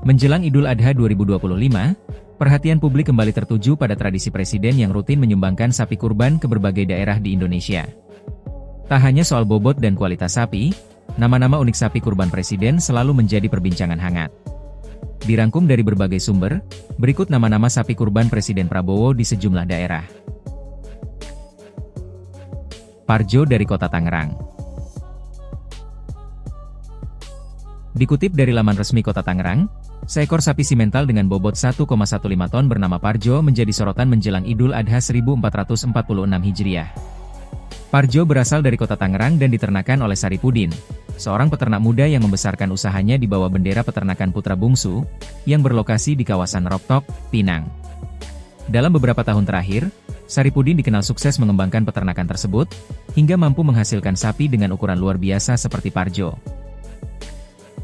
Menjelang Idul Adha 2025, perhatian publik kembali tertuju pada tradisi presiden yang rutin menyumbangkan sapi kurban ke berbagai daerah di Indonesia. Tak hanya soal bobot dan kualitas sapi, nama-nama unik sapi kurban presiden selalu menjadi perbincangan hangat. Dirangkum dari berbagai sumber, berikut nama-nama sapi kurban Presiden Prabowo di sejumlah daerah. Parjo dari Kota Tangerang. Dikutip dari laman resmi Kota Tangerang, seekor sapi simental dengan bobot 1,15 ton bernama Parjo menjadi sorotan menjelang Idul Adha 1446 Hijriah. Parjo berasal dari Kota Tangerang dan diternakan oleh Saripudin, seorang peternak muda yang membesarkan usahanya di bawah bendera peternakan Putra Bungsu, yang berlokasi di kawasan Roptok, Pinang. Dalam beberapa tahun terakhir, Saripudin dikenal sukses mengembangkan peternakan tersebut, hingga mampu menghasilkan sapi dengan ukuran luar biasa seperti Parjo.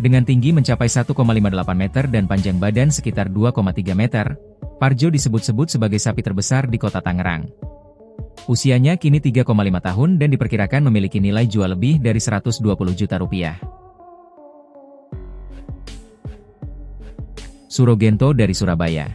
Dengan tinggi mencapai 1,58 meter dan panjang badan sekitar 2,3 meter, Parjo disebut-sebut sebagai sapi terbesar di Kota Tangerang. Usianya kini 3,5 tahun dan diperkirakan memiliki nilai jual lebih dari 120 juta rupiah. Surogento dari Surabaya.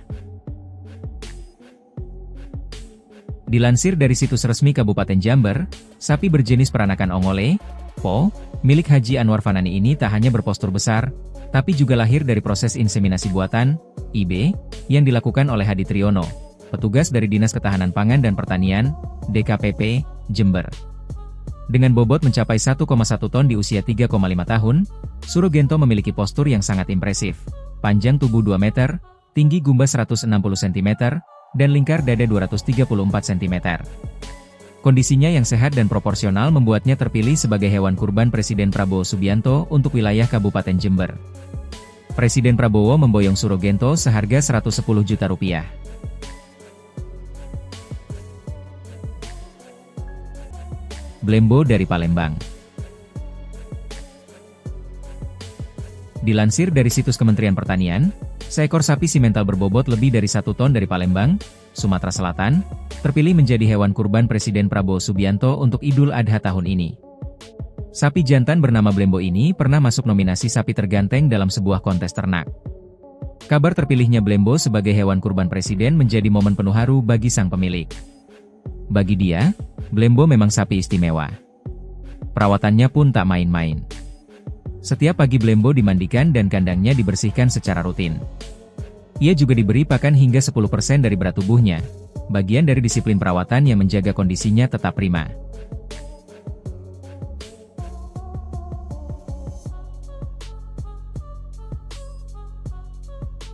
Dilansir dari situs resmi Kabupaten Jember, sapi berjenis peranakan Ongole, Po, milik Haji Anwar Fanani ini tak hanya berpostur besar, tapi juga lahir dari proses inseminasi buatan, IB, yang dilakukan oleh Hadi Triyono, petugas dari Dinas Ketahanan Pangan dan Pertanian, DKPP, Jember. Dengan bobot mencapai 1,1 ton di usia 3,5 tahun, Surogento memiliki postur yang sangat impresif. Panjang tubuh 2 meter, tinggi gumbas 160 cm, dan lingkar dada 234 cm. Kondisinya yang sehat dan proporsional membuatnya terpilih sebagai hewan kurban Presiden Prabowo Subianto untuk wilayah Kabupaten Jember. Presiden Prabowo memboyong Surogento seharga 110 juta rupiah. Blembo dari Palembang. Dilansir dari situs Kementerian Pertanian, seekor sapi simental berbobot lebih dari 1 ton dari Palembang, Sumatera Selatan, terpilih menjadi hewan kurban Presiden Prabowo Subianto untuk Idul Adha tahun ini. Sapi jantan bernama Blembo ini pernah masuk nominasi sapi terganteng dalam sebuah kontes ternak. Kabar terpilihnya Blembo sebagai hewan kurban presiden menjadi momen penuh haru bagi sang pemilik. Bagi dia, Blembo memang sapi istimewa. Perawatannya pun tak main-main. Setiap pagi Blembo dimandikan dan kandangnya dibersihkan secara rutin. Ia juga diberi pakan hingga 10% dari berat tubuhnya, bagian dari disiplin perawatan yang menjaga kondisinya tetap prima.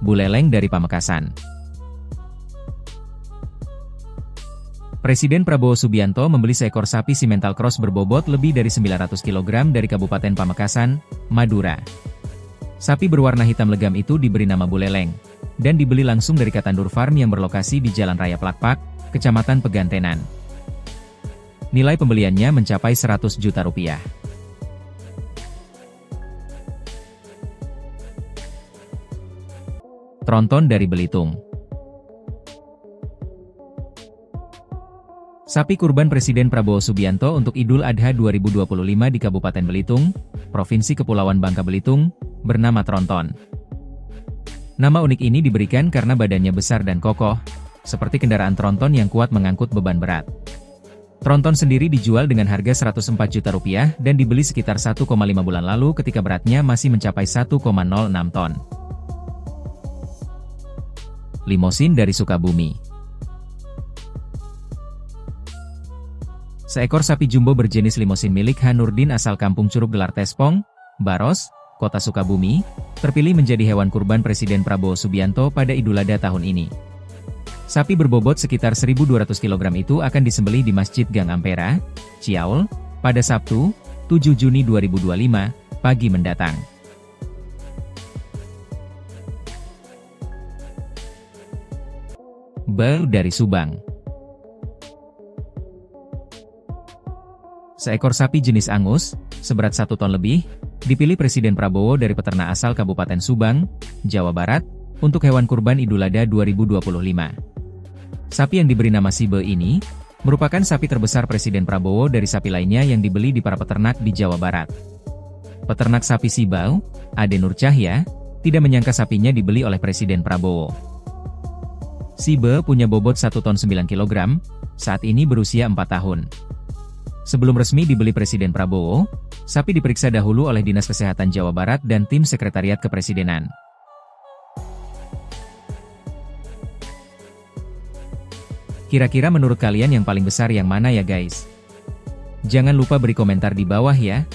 Buleleng dari Pamekasan. Presiden Prabowo Subianto membeli seekor sapi simental cross berbobot lebih dari 900 kg dari Kabupaten Pamekasan, Madura. Sapi berwarna hitam legam itu diberi nama Buleleng, dan dibeli langsung dari Katandur Farm yang berlokasi di Jalan Raya Plakpak, Kecamatan Pegantenan. Nilai pembeliannya mencapai 100 juta rupiah. Tronton dari Belitung. Sapi kurban Presiden Prabowo Subianto untuk Idul Adha 2025 di Kabupaten Belitung, Provinsi Kepulauan Bangka Belitung, bernama Tronton. Nama unik ini diberikan karena badannya besar dan kokoh, seperti kendaraan tronton yang kuat mengangkut beban berat. Tronton sendiri dijual dengan harga 104 juta rupiah dan dibeli sekitar 1,5 bulan lalu ketika beratnya masih mencapai 1,06 ton. Limosin dari Sukabumi. Seekor sapi jumbo berjenis limosin milik Hanurdin asal Kampung Curug Gelar Tespong, Baros, Kota Sukabumi, terpilih menjadi hewan kurban Presiden Prabowo Subianto pada Idul Adha tahun ini. Sapi berbobot sekitar 1.200 kg itu akan disembelih di Masjid Gang Ampera, Ciaul, pada Sabtu, 7 Juni 2025, pagi mendatang. Bel dari Subang. Seekor sapi jenis Angus, seberat 1 ton lebih, dipilih Presiden Prabowo dari peternak asal Kabupaten Subang, Jawa Barat, untuk hewan kurban Idul Adha 2025. Sapi yang diberi nama Sibe ini, merupakan sapi terbesar Presiden Prabowo dari sapi lainnya yang dibeli di para peternak di Jawa Barat. Peternak sapi Sibau, Ade Nur Cahya, Tidak menyangka sapinya dibeli oleh Presiden Prabowo. Sibe punya bobot 1 ton 9 kg, saat ini berusia 4 tahun. Sebelum resmi dibeli Presiden Prabowo, sapi diperiksa dahulu oleh Dinas Kesehatan Jawa Barat dan tim Sekretariat Kepresidenan. Kira-kira menurut kalian yang paling besar yang mana ya guys? Jangan lupa beri komentar di bawah ya.